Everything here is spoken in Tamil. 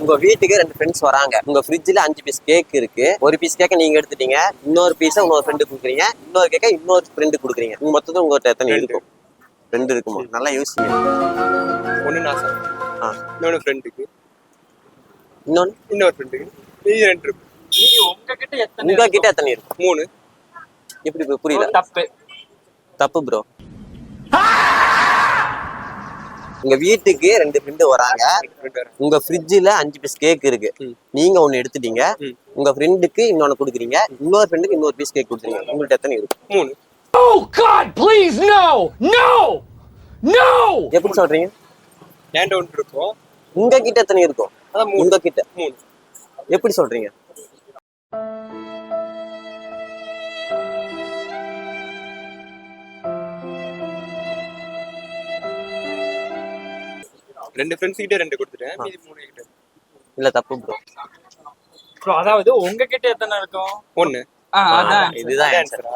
உங்க வீட்டுக்கு 2 ஃப்ரெண்ட்ஸ் வராங்க. உங்க ஃப்ரிட்ஜ்ல 5 பீஸ் கேக் இருக்கு. ஒரு பீஸ் கேக்க நீங்க எடுத்துட்டீங்க. இன்னொரு பீஸை இன்னொரு ஃப்ரெண்டு கொடுக்குறீங்க. இன்னொரு கேக்க இன்னொரு ஃப்ரெண்டு கொடுக்குறீங்க. மொத்தம் உங்கள்கிட்ட எத்தனை இருக்கும்? 2 இருக்குமா? நல்லா யோசிங்க. ஒண்ணு நான் சாப்பிடுவேன், இன்னொரு ஃப்ரெண்டுக்கு, இன்னொரு ஃப்ரெண்டுக்கு, மீதி 2 இருக்கு. உங்ககிட்ட எத்தனை இருக்கும்? 3. எப்படி புரியல? தப்பு ப்ரோ. உங்க வீட்டுக்கு 2 ஃப்ரெண்டு வராங்க. உங்க ஃப்ரிட்ஜ்ல 5 பீஸ் கேக் இருக்கு. நீங்க ஒன்னு எடுத்துட்டீங்க. உங்க ஃப்ரெண்டுக்கு இன்னொன்னு கொடுக்குறீங்க. இன்னொரு ஃப்ரெண்டுக்கு இன்னொரு பீஸ் கேக் கொடுக்குறீங்க. உங்கள்கிட்ட எத்தனை இருக்கும்? 3. Oh God, please no, no, no. எப்படி சொல்றீங்க? ஏன்ட ஒன்று இருக்கும். உங்ககிட்ட எத்தனை இருக்கும்? உங்ககிட்ட 3. எப்படி சொல்றீங்க? ரெண்டு ஃப்ரெண்ட்ஸ் கிட்ட 2 கொடுத்துட்டேன், மீதி 3 கிட்ட. இல்ல தப்பு ப்ரோ. ப்ரோ அதாவது உங்ககிட்ட எத்தனை இருக்கும்? 1. அதான் இதுதான் ஆன்சர்.